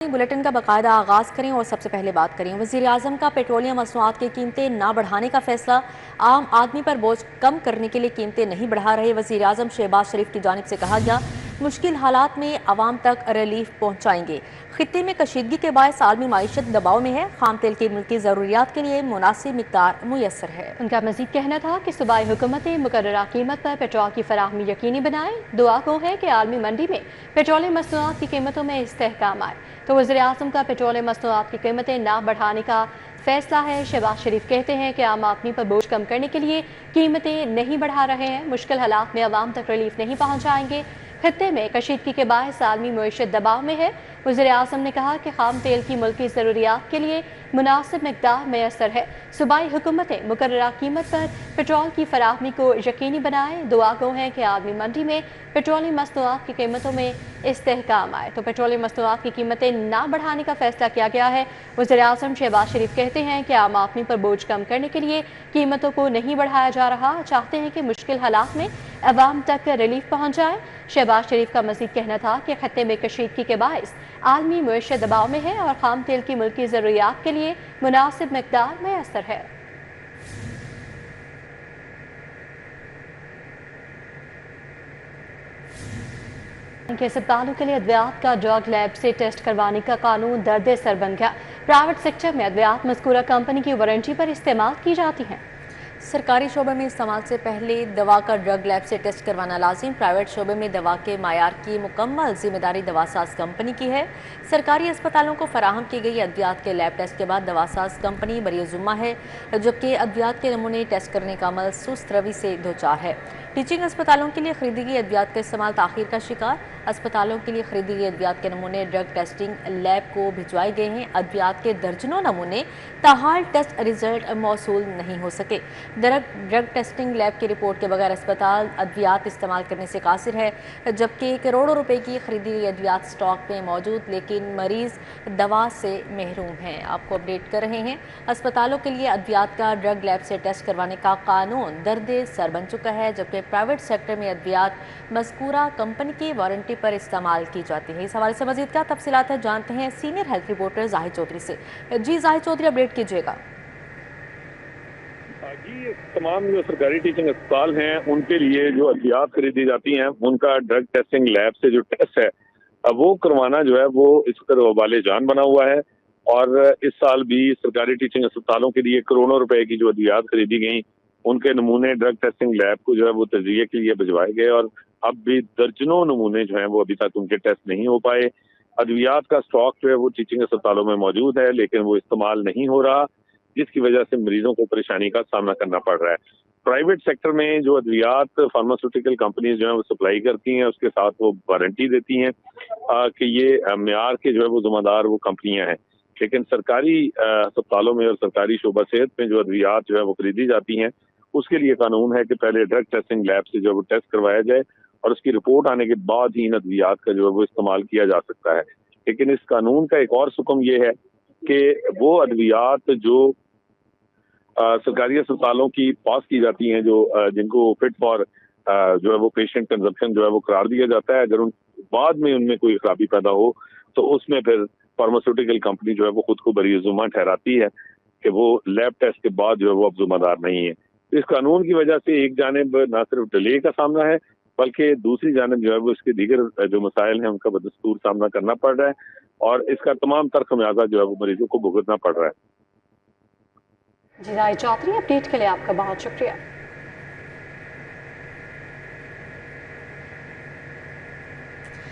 Bulletin का बाकायदा आगाज करें और सबसे पहले बात करें वज़ीर आज़म का पेट्रोलियम मसनूआत की कीमतें ना बढ़ाने का फैसला। आम आदमी पर बोझ कम करने के लिए कीमतें नहीं बढ़ा रहे वज़ीर आज़म शहबाज शरीफ की जानिब से कहा गया। मुश्किल हालात में आवाम तक रिलीफ पहुँचाएंगे। खित्ते में कशीदगी के बायस आलमी माईशत दबाव में है। खाम तेल की मुल्की ज़रूरियात के लिए मुनासिब मिकदार मुयस्सर है। उनका मजीद कहना था कि सूबाई हुकूमतें मुकर्ररा कीमत पर पेट्रोल की फराहमी यकीनी बनाएं। दुआ गो है कि आलमी मंडी में पेट्रोलियम मसनूआत की कीमतों में इस्तेहकाम आए। तो वज़ीर आज़म का पेट्रोलियम मसनूआत की कीमतें ना बढ़ाने का फैसला है। शहबाज शरीफ कहते हैं कि आम आदमी पर बोझ कम करने के लिए कीमतें नहीं बढ़ा रहे हैं। मुश्किल हालात में आवाम तक रिलीफ नहीं पहुँचाएंगे। खत्ते में कशीदगी के बायस आलमी मईशत दबाव में है। वज़ीर आज़म ने कहा कि खाम तेल की मुल्की ज़रूरियात के लिए मुनासिब मिकदार मैसर है। सूबाई हुकूमतें मुकर्ररा कीमत पर पेट्रोल की फराहमी को यकीनी बनाएं। दुआ गो है कि आलमी मंडी में पेट्रोलियम मसनूआत की कीमतों में इस्तेहकाम आए। तो पेट्रोलियम मसनूआत की कीमतें ना बढ़ाने का फैसला किया गया है। वज़ीर आज़म शहबाज शरीफ कहते हैं कि आम आदमी पर बोझ कम करने के लिए कीमतों को नहीं बढ़ाया जा रहा। चाहते हैं कि मुश्किल हालात में अवाम तक रिलीफ पहुँच जाए। शहबाज शरीफ का मजीद कहना था कि खत्ते में कशीदगी के बायस आलमी मईशत दबाव में है और खाम तेल की मुल्की ज़रूरियात के लिए मुनासिब मिकदार मैसर है। के अस्पतालों के लिए अद्वियात का ड्रग लैब से टेस्ट करवाने का कानून दर्द सर बन गया। प्राइवेट सेक्टर में अद्वियात मज़कूरा कंपनी की वारंटी पर इस्तेमाल की जाती हैं। सरकारी शोबे में इस्तेमाल से पहले दवा का ड्रग लैब से टेस्ट करवाना लाजिम। प्राइवेट शोबे में दवा के मायार की मुकम्मल जिम्मेदारी दवासाज कंपनी की है। सरकारी अस्पतालों को फराहम की गई अद्वियात के लैब टेस्ट के बाद दवासाज कंपनी बरी ज़िम्मा है, जबकि अद्वियात के नमूने टेस्ट करने का अमल सुस्त रवि से दो चार है। टीचिंग अस्पतालों के लिए खरीदी गई अद्वियात का इस्तेमाल ताख़ीर का शिकार। अस्पतालों के लिए खरीदी गई अद्वियात के नमूने ड्रग टेस्टिंग लैब को भिजवाए गए हैं। अद्वियात के दर्जनों नमूने ताहाल टेस्ट रिजल्ट मौसूल नहीं हो सके। ड्रग टेस्टिंग लैब की रिपोर्ट के बगैर अस्पताल अद्वियात इस्तेमाल करने से कासिर है, जबकि करोड़ों रुपए की खरीदी गई अद्वियात स्टॉक में मौजूद, लेकिन मरीज दवा से महरूम हैं। आपको अपडेट कर रहे हैं। अस्पतालों के लिए अद्वियात का ड्रग लैब से टेस्ट करवाने का कानून दर्द सर बन चुका है, जबकि प्राइवेट सेक्टर में अद्वियात मज़कूरा कंपनी की वारंटी पर इस्तेमाल की जाती है। इस हवाले से मज़ीद क्या तफसीलात है जानते हैं senior health reporter Zahid Chaudhry से। जी जाहिद चौधरी, अपडेट कीजिएगा। जी, तमाम जो सरकारी टीचिंग अस्पताल हैं उनके लिए जो अद्वियात खरीदी जाती हैं उनका ड्रग टेस्टिंग लैब से जो टेस्ट है वो करवाना जो है वो इस वक्त वबाले जान बना हुआ है। और इस साल भी सरकारी टीचिंग अस्पतालों के लिए करोड़ों रुपए की जो अद्वियात खरीदी गई उनके नमूने ड्रग टेस्टिंग लैब को जो है वो तजिए के लिए भिजवाए गए, और अब भी दर्जनों नमूने जो हैं वो अभी तक उनके टेस्ट नहीं हो पाए। अद्वियात का स्टॉक जो है वो टीचिंग अस्पतालों में मौजूद है, लेकिन वो इस्तेमाल नहीं हो रहा, जिसकी वजह से मरीजों को परेशानी का सामना करना पड़ रहा है। प्राइवेट सेक्टर में जो अद्वियात फार्मास्यूटिकल कंपनीज जो है वो सप्लाई करती हैं, उसके साथ वो वारंटी देती हैं कि ये म्यार के जो है वो जिम्मेदार वो कंपनियां हैं। लेकिन सरकारी अस्पतालों में और सरकारी शोबा सेहत में जो अद्वियात जो है वो खरीदी जाती हैं उसके लिए कानून है कि पहले ड्रग टेस्टिंग लैब से जो है वो टेस्ट करवाया जाए और उसकी रिपोर्ट आने के बाद ही इन अद्वियात का जो है वो इस्तेमाल किया जा सकता है। लेकिन इस कानून का एक और सुकम ये है कि वो अद्वियात जो सरकारी अस्पतालों की पास की जाती हैं, जो जिनको फिट फॉर जो है वो पेशेंट कंजप्शन जो है वो करार दिया जाता है, अगर उन बाद में उनमें कोई खराबी पैदा हो तो उसमें फिर फार्मास्यूटिकल कंपनी जो है वो खुद को बरी ज़िम्मा ठहराती है कि वो लैब टेस्ट के बाद जो है वो अब जिम्मेदार नहीं है। इस कानून की वजह से एक जानिब न सिर्फ डिले का सामना है, बल्कि दूसरी जानिब जो है वो इसके दीगर जो मसाइल हैं उनका बदस्तूर सामना करना पड़ रहा है, और इसका तमाम तर खमियाजा जो है वो मरीजों को भुगतना पड़ रहा है। जी जाहिद चौधरी, अपडेट के लिए आपका बहुत शुक्रिया।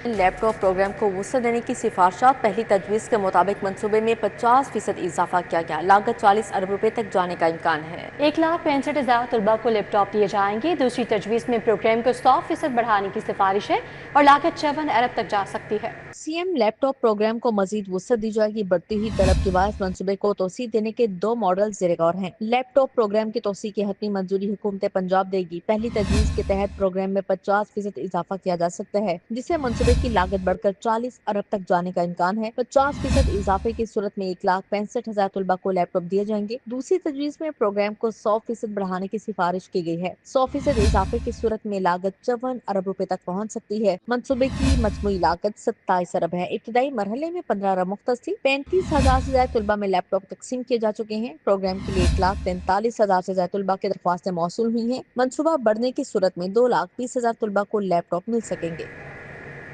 लैपटॉप प्रोग्राम को वसअत देने की सिफारिशात पहली तजवीज़ के मुताबिक मनसूबे में 50% इजाफा किया गया। लागत 40 अरब रुपए तक जाने का इम्कान है। 1,65,000 तलबा को लैपटॉप दिए जाएंगे। दूसरी तजवीज़ में प्रोग्राम को 100% बढ़ाने की सिफारिश है और लागत 54 अरब तक जा सकती है। सीएम लैपटॉप प्रोग्राम को मजीद वसअत दी जाएगी। बढ़ती हुई तलब के बाद मनसूबे को तोसी देने के 2 मॉडल ज़ेर गौर हैं। लैपटॉप प्रोग्राम की तोसी की हतमी मंजूरी हुकूमत पंजाब देगी। पहली तजवीज़ के तहत प्रोग्राम में 50% इजाफा किया जा सकता है, जिसे मनसूबे मंसूबे की लागत बढ़कर 40 अरब तक जाने का इम्कान है। 50% इजाफे की सूरत में 1,65,000 तलबा को लैपटॉप दिए जाएंगे। दूसरी तजवीज में प्रोग्राम को 100% बढ़ाने की सिफारिश की गई है। 100% इजाफे की सूरत में लागत 54 अरब रुपए तक पहुँच सकती है। मंसूबे की मजमूई लागत 27 अरब है। इब्तदाई मरहले में 15 अरब मुख्तस थी। 35,000 से ज्यादा तलबा में लैपटॉप तकसीम किए जा चुके हैं। प्रोग्राम के लिए 1,43,000 से ज्यादा तलबा की दरख्वास्तें मौसूल हुई हैं। मंसूबा बढ़ने की सूरत में 2,20,000 तलबा को लैपटॉप मिल सकेंगे।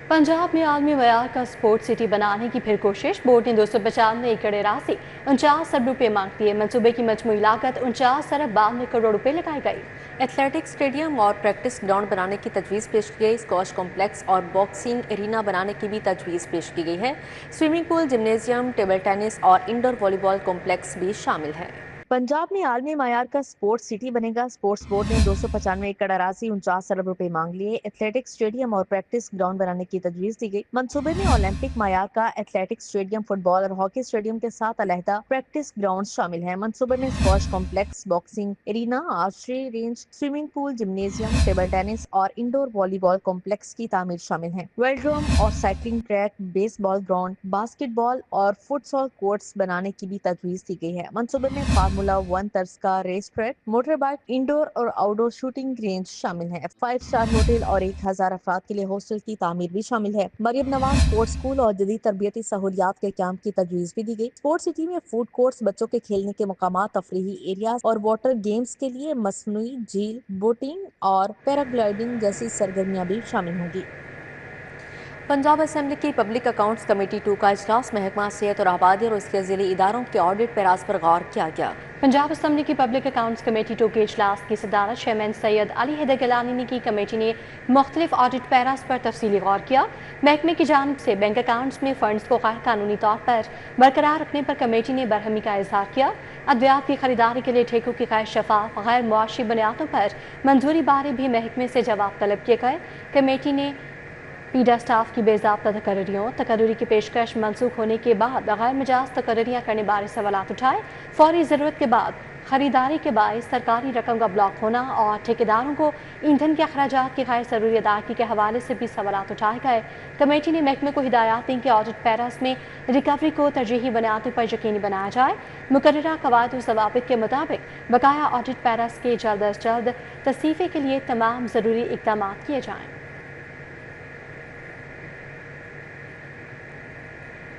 पंजाब में आलमी मयार का स्पोर्ट्स सिटी बनाने की फिर कोशिश। बोर्ड ने 295 एकड़ राशि 49 अरब रुपए मांगती है। मंसूबे की मजमूई लागत 49 अरब 92 करोड़ रुपए लगाई गई। एथलेटिक्स स्टेडियम और प्रैक्टिस ग्राउंड बनाने की तजवीज़ पेश की गई। स्क्वॉश कॉम्प्लेक्स और बॉक्सिंग एरिना बनाने की भी तजवीज़ पेश की गई है। Swimming pool, gymnasium, table tennis और इंडोर वॉलीबॉल कॉम्प्लेक्स भी शामिल है। पंजाब में आलमी मायार का स्पोर्ट्स सिटी बनेगा। स्पोर्ट्स बोर्ड ने 295 एकड़ अराजी 49 अरब रुपए मांग लिए। एथलेटिक्स स्टेडियम और प्रैक्टिस ग्राउंड बनाने की तजवीज दी गई। मंसूबे में ओलंपिक मायार का एथलेटिक्स स्टेडियम, फुटबॉल और हॉकी स्टेडियम के साथ अलहदा प्रैक्टिस ग्राउंड शामिल है। मंसूबे में squash complex, boxing arena, archery range, swimming pool, gymnasium, table tennis और इंडोर वॉलीबॉल कॉम्प्लेक्स की तामीर शामिल है। वेलड्रोम और cycling track, baseball ground, basketball और फुटसॉल कोर्ट्स बनाने की भी तजवीज दी गई है। मंसूबे में फार्मूला 1 तर्ज का race track, motor bike, indoor और आउटडोर शूटिंग रेंज शामिल है। 5 स्टार होटल और 1000 अफराद के लिए हॉस्टल की तामीर भी शामिल है। मरियम नवाज स्पोर्ट्स स्कूल और जदीद तरबियती सहूलियात के कैंप की तजवीज भी दी गई। स्पोर्ट्स सिटी में फूड कोर्ट्स, बच्चों के खेलने के मकामात, तफरीही एरियाज और वाटर गेम्स के लिए मसनूई झील, बोटिंग और पैराग्लाइडिंग जैसी सरगर्मियां भी शामिल होंगी। पंजाब असेंबली की पब्लिक अकाउंट्स कमेटी 2 का इजलास महकमा सेहत और आबादी और उसके ज़िली इदारों के ऑडिट पैराज पर गौर किया गया। पंजाब असम्बली की पब्लिक अकाउंट्स कमेटी 2 के इजलास की सदारत चेयरमैन सैयद अली हैदर गिलानी ने की। कमेटी ने मुख्तलिफ ऑडिट पैराज पर तफसीली गौर किया। महकमे की जानिब से बैंक अकाउंट्स में फंड्स को गैर कानूनी तौर पर बरकरार रखने पर कमेटी ने बरहमी का इजहार किया। अद्वियात की खरीदारी के लिए ठेकों की गैर शफाफ, गैर मुआशी बुनियादों पर मंजूरी बारे भी महकमे से जवाब तलब किए गए। कमेटी ने पीडा स्टाफ की बेज़ाब्ता तकर्री की पेशकश मनसूख होने के बाद गैर मिजाज तकर्रियाँ करने बारे सवालात उठाए। फौरी ज़रूरत के बाद खरीदारी के बायस सरकारी रकम का ब्लॉक होना और ठेकेदारों को ईंधन के अखराजात की गैर ज़रूरी अदायगी के हवाले से भी सवालात उठाए गए। कमेटी ने महकमे को हिदायत दी कि ऑडिट पैरास में रिकवरी को तरजीही बुनियादों पर यकीनी बनाया जाए। मुकर्ररा कवायद और ज़वाबित के मुताबिक बकाया ऑडिट पैरास के जल्द अज जल्द तस्दीक़े के लिए तमाम ज़रूरी इक़दाम किए जाएँ।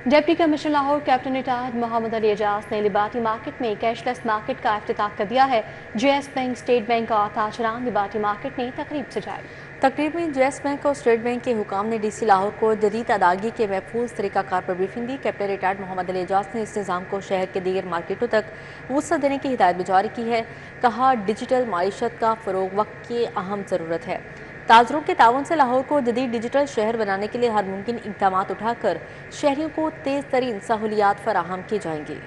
Deputy commissioner Lahore captain retired Mohammad Ali Ejaz ने लिबार्टी मार्केट में कैशलेस मार्केट का इफ्तिताह कर दिया है। जेएस बैंक, स्टेट बैंक और ताजरान लिबार्टी मार्केट ने तकरीब सजाई। तकरीब में जेएस बैंक और स्टेट बैंक के हुकाम ने डीसी लाहौर को जदीद अदायगी के महफूज तरीकाकार पर ब्रीफिंग दी। कैप्टन रिटायर्ड मोहम्मद अली एजाज ने इस निज़ाम को शहर के दीगर मार्केटों तक वुसअत देने की हिदायत भी जारी की है। कहा, डिजिटल माईशत का फ़रोग वक्त की अहम ज़रूरत है। ताजरों के ताउन से लाहौर को जदीद डिजिटल शहर बनाने के लिए हर मुमकिन इक़दाम उठाकर शहरियों को तेज़ तरीन सहूलियात फराहम की जाएंगी।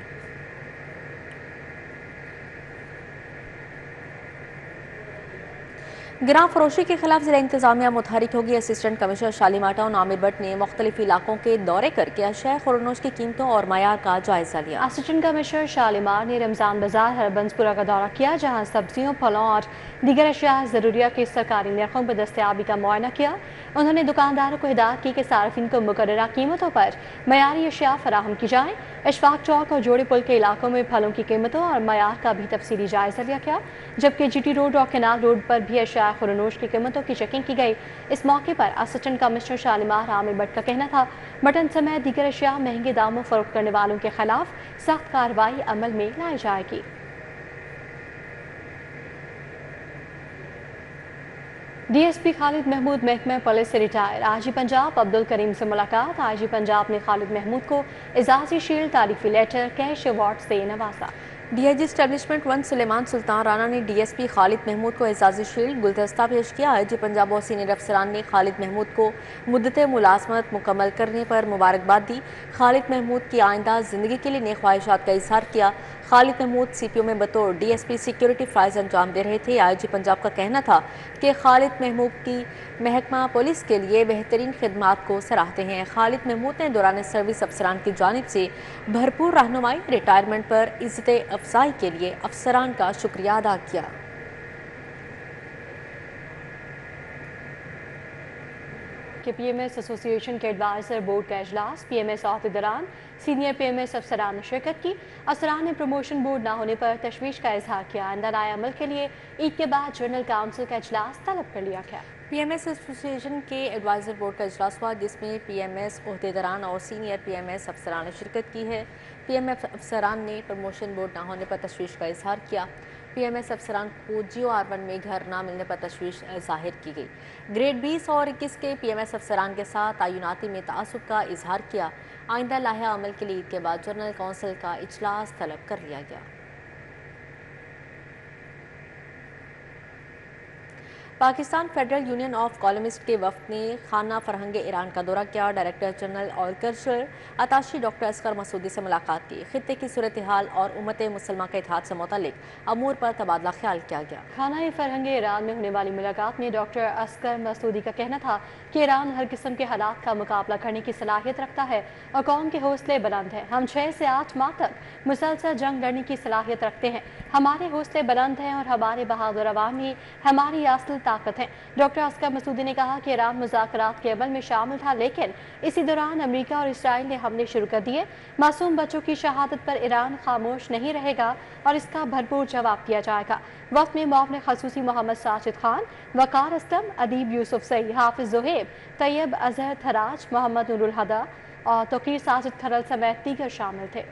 गिरां फरोशी के खिलाफ जिला इंतजामिया मुतहरिक होगी। Assistant commissioner Shalimar town Aamir Bhatt ने मुख्तलिफ इलाकों के दौरे करके अशिया खुरनोश की कीमतों और मयार का जायजा लिया। असिस्टेंट कमिश्नर शालीमार ने रमजान बाजार हरबंसपुरा का दौरा किया, जहां सब्जियों, फलों और दीगर अशिया ज़रूरिया के सरकारी नरखों पर दस्तयाबी का मुआयना किया। उन्होंने दुकानदारों को हिदायत की कि सार्फिन को मुकर्ररा कीमतों पर मयारी अशिया फराहम की जाएँ। इशफाक चौक और जोड़े पुल के इलाकों में फलों की कीमतों और मयार का भी तफसीली जायजा लिया गया, जबकि जीटी रोड और केनाल रोड पर भी अशिया खुरनोश की कीमतों की चेकिंग की गई। इस मौके पर असिस्टेंट कमिश्नर शालीमार आमिर भट्ट का कहना था, मटन समेत दीगर अशिया महंगे दामों फरोख्त करने वालों के खिलाफ सख्त कार्रवाई अमल में लाई जाएगी। डीएसपी खालिद महमूद महकमा पुलिस से रिटायर। आईजी पंजाब अब्दुल करीम से मुलाकात। आईजी पंजाब ने खालिद महमूद को एजाजी शील्ड, तारीफी लेटर, कैश अवार्ड से नवाजा। डीआईजी एस्टेब्लिशमेंट 1 सुलेमान सुल्तान राना ने डीएसपी खालिद महमूद को एजाजी शील्ड, गुलदस्ता पेश किया। आईजी पंजाब और सीनियर अफसरान ने खालिद महमूद को मुद्दत मुलाजमत मुकम्मल करने पर मुबारकबाद दी। खालिद महमूद की आइंदा ज़िंदगी के लिए नेक ख्वाहिशात का इजहार किया। खालिद महमूद सीपीओ में बतौर डीएसपी सिक्योरिटी फ़राइज़ अंजाम दे रहे थे। आईजी पंजाब का कहना था कि खालिद महमूद की महकमा पुलिस के लिए बेहतरीन खिदमात को सराहते हैं। खालिद महमूद ने दौरान सर्विस अफसरान की जानिब से भरपूर रहनुमाई, रिटायरमेंट पर इज़्ज़त अफजाई के लिए अफसरान का शुक्रिया अदा किया। के PMS एसोसिएशन के एडवाइजर बोर्ड का इजलास, PMS अहदेदारान, सीनियर PMS अफसरान ने शिरकत की। अफसरान ने प्रमोशन बोर्ड न होने पर तशवीश का इजहार किया। आइंदा नए अमल के लिए ईद के बाद जनरल काउंसिल का इजलास तलब कर लिया गया। PMS एसोसिएशन के एडवाइजर बोर्ड का इजलास हुआ, जिसमें PMS अहदेदारान और सीनियर PMS अफसरान ने शिरकत की है। PMS अफसरान ने प्रमोशन बोर्ड न होने पर तशवीश का इजहार किया। PMS अफसरान को GOR1 में घर न मिलने पर तशवीश जाहिर की गई। ग्रेड 20 और 21 के PMS अफसरान के साथ तयनाती में तासुब का इजहार किया। आइंदा लाहा अमल के लिए ईद के बाद जनरल काउंसिल का इजलास तलब कर लिया गया। Pakistan federal union of columnist के वफद ने खाना फरहंग ईरान का दौरा किया। Director general oil culture attaché doctor Asghar Masoodi से मुलाकात की। खित्ते की सूरत हाल और उम्मत मुसलमा के इत्तेहाद से मुतालिक अमूर पर तबादला ख्याल किया गया। खाना फरहंग ईरान में होने वाली मुलाकात में डॉक्टर असगर मसूदी का कहना था कि ईरान हर किस्म के हालात का मुकाबला करने की सलाहियत रखता है और कौम के हौसले बुलंद हैं। हम 6 से 8 माह तक मुसलसल जंग लड़ने की सलाहियत रखते हैं। हमारे हौसले बुलंद हैं और हमारे बहादुर अवाम ही हमारी असल ताकत है। डॉक्टर असगर मसूदी ने कहा कि ईरान मुज़ाकरात के अमल में शामिल था, लेकिन इसी दौरान अमेरिका और इसराइल ने हमले शुरू कर दिए। मासूम बच्चों की शहादत पर ईरान खामोश नहीं रहेगा और इसका भरपूर जवाब दिया जाएगा। वक्त में मौमन खसूसी मोहम्मद साजिद खान, वकार असलम, अदीब यूसुफ सई, हाफिज जोहेब, तैयब अजहर थराज, मोहम्मद नूरुल हदा और तोकीर साजिद खरल समेत दीगर शामिल थे।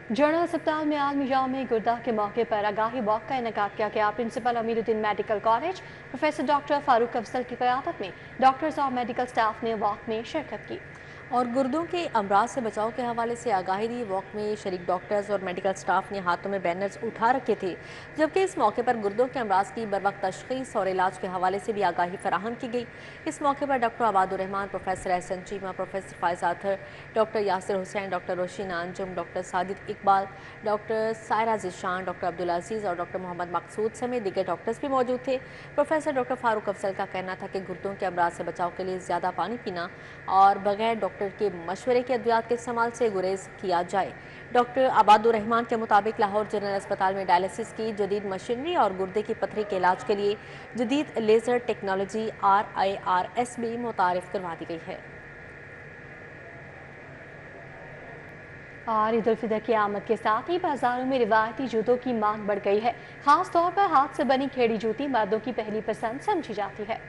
जनरल अस्पताल में आलमी यौम गुर्दा के मौके पर आगाही वॉक का इनेकाद किया गया। Principal Amiruddin medical college professor doctor Farooq Afzal की क़यादत में डॉक्टर्स और मेडिकल स्टाफ ने वॉक में शिरकत की और गुर्दों के अमराज से बचाव के हवाले से आगाही दी। वॉक में शरीक डॉक्टर्स और मेडिकल स्टाफ ने हाथों में बैनर्स उठा रखे थे, जबकि इस मौके पर गुर्दों के अमराज की बरवक्त तशखीस और इलाज के हवाले से भी आगाही फराहम की गई। इस मौके पर doctor Abadur Rahman, professor Ahsan Cheema, professor Fayaz Athar, doctor Yasir Hussain, doctor Rosheena Anjum, doctor Sajid Iqbal, doctor Saira Zeeshan, doctor Abdul Aziz और डॉक्टर मोहम्मद मकसूद समेत दीगर डॉक्टर्स भी मौजूद थे। प्रोफेसर डॉक्टर फारूक अफजल का कहना था कि गुर्दों के अमराज से बचाव के लिए ज़्यादा पानी पीना और बगैर डॉक्टर के मशवरे के अद्वियात के इस्तेमाल से गुरेज किया जाए। डॉक्टर आबादुर रहमान के मुताबिक लाहौर जनरल अस्पताल में डायलिसिस की जदीद मशीनरी और गुर्दे की पथरी के इलाज के लिए जदीद लेज़र टेक्नोलॉजी RIRS भी मुतारिफ करवा दी गई है। और ईद उल फितर की आमद के साथ ही बाजारों में रिवायती जूतों की मांग बढ़ गई है। खास तौर पर हाथ से बनी खेड़ी जूती मर्दों की पहली पसंद समझी जाती है।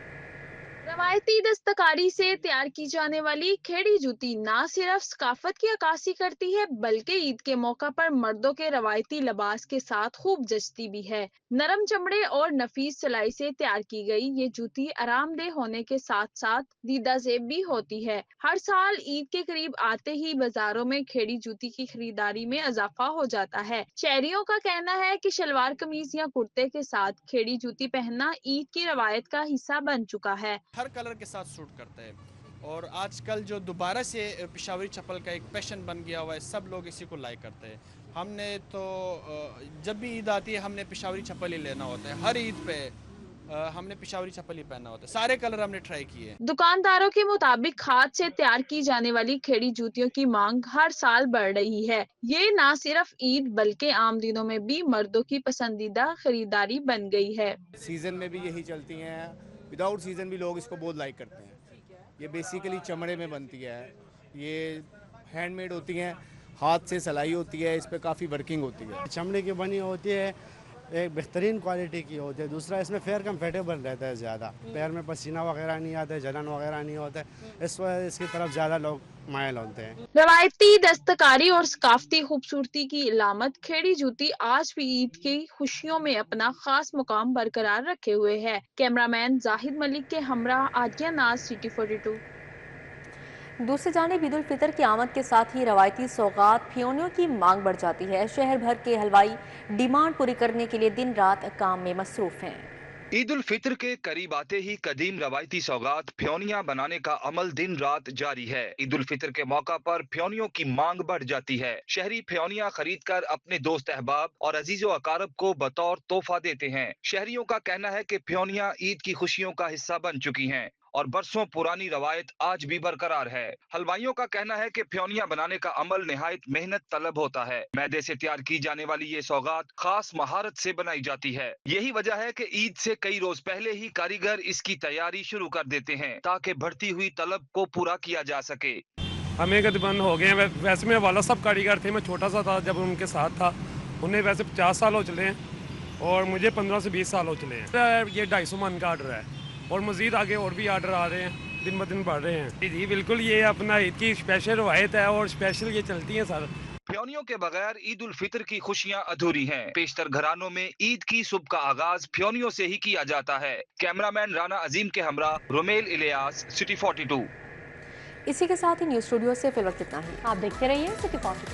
रवायती दस्तकारी से तैयार की जाने वाली खेड़ी जूती न सिर्फ सकाफत की अक्कासी करती है, बल्कि ईद के मौका पर मर्दों के रवायती लिबास के साथ खूब जचती भी है। नरम चमड़े और नफीस सिलाई से तैयार की गई ये जूती आरामदेह होने के साथ साथ दीदाजेब भी होती है। हर साल ईद के करीब आते ही बाजारों में खेड़ी जूती की खरीदारी में इजाफा हो जाता है। शहरियों का कहना है कि शलवार कमीज या कुर्ते के साथ खेड़ी जूती पहनना ईद की रवायत का हिस्सा बन चुका है। हर कलर के साथ सूट करता है और आजकल जो दोबारा से पिशावरी चप्पल का एक पैशन बन गया हुआ है, सब लोग इसी को लाइक करते हैं। हमने तो जब भी ईद आती है हमने पिशावरी चप्पल ही लेना होता है। हर ईद पे हमने पिशावरी चप्पल ही पहना होता है। सारे कलर हमने ट्राई किए। दुकानदारों के मुताबिक हाथ से तैयार की जाने वाली खेड़ी जूतियों की मांग हर साल बढ़ रही है। ये न सिर्फ ईद बल्कि आम दिनों में भी मर्दों की पसंदीदा खरीदारी बन गई है। सीजन में भी यही चलती हैं, विदाउट सीजन भी लोग इसको बहुत लाइक करते हैं। ये बेसिकली चमड़े में बनती है, ये हैंडमेड होती हैं, हाथ से सिलाई होती है, इस पे काफ़ी वर्किंग होती है। चमड़े की बनी होती है, एक बेहतरीन क्वालिटी की होती है। दूसरा इसमें फेयर कंफर्टेबल रहता है, ज़्यादा पैर में पसीना वगैरह नहीं आता है, जलन वगैरह नहीं होता है, इस वजह इसकी तरफ ज़्यादा लोग मायल होते हैं। रवायती दस्तकारी और सकाफती खूबसूरती की इलामत खेड़ी जूती आज भी ईद की खुशियों में अपना खास मुकाम बरकरार रखे हुए है। कैमरामैन जाहिद मलिक के हमरा आदिया नाज, सिटी 42। दूसरी जानिब ईद उल फितर की आमद के साथ ही रवायती सौगात फ्योनियों की मांग बढ़ जाती है। शहर भर के हलवाई डिमांड पूरी करने के लिए दिन रात काम में मसरूफ हैं। ईद उल फितर के करीब आते ही कदीम रवायती सौगात फ्योनियां बनाने का अमल दिन रात जारी है। ईद उल फितर के मौका पर फ्योनियों की मांग बढ़ जाती है। शहरी फ्योनियां खरीद कर अपने दोस्त अहबाब और अजीजो अकारब को बतौर तोहफा देते हैं। शहरियों का कहना है कि फ्योनियां ईद की खुशियों का हिस्सा बन चुकी हैं और बरसों पुरानी रवायत आज भी बरकरार है। हलवाइयों का कहना है कि फ्योनियां बनाने का अमल निहायत मेहनत तलब होता है। मैदे से तैयार की जाने वाली ये सौगात खास महारत से बनाई जाती है। यही वजह है कि ईद से कई रोज पहले ही कारीगर इसकी तैयारी शुरू कर देते हैं ताकि बढ़ती हुई तलब को पूरा किया जा सके। हमें कदबंद हो गए हैं। वैसे मेरे वाला सब कारीगर थे, मैं छोटा सा था जब उनके साथ था। उन्हें वैसे 50 साल हो चले हैं और मुझे 15 से 20 साल हो चले हैं। ये 250 मन का आर्डर है और मज़ीद आगे और भी आर्डर आ रहे हैं, दिन ब दिन बढ़ रहे हैं। जी बिल्कुल, ये अपना ईद की स्पेशल रवायत है और स्पेशल ये चलती है सर। फ्योनियों के बगैर ईद उल फितर की खुशियां अधूरी हैं। पेशतर घरानों में ईद की सुबह का आगाज फ्योनियों से ही किया जाता है। कैमरामैन राना अजीम के हमरा रोमेल इलियास, सिटी 42। इसी के साथ ही न्यूज़ स्टूडियो से फिल वक्त इतना ही। आप देखते रहिए सिटी 42।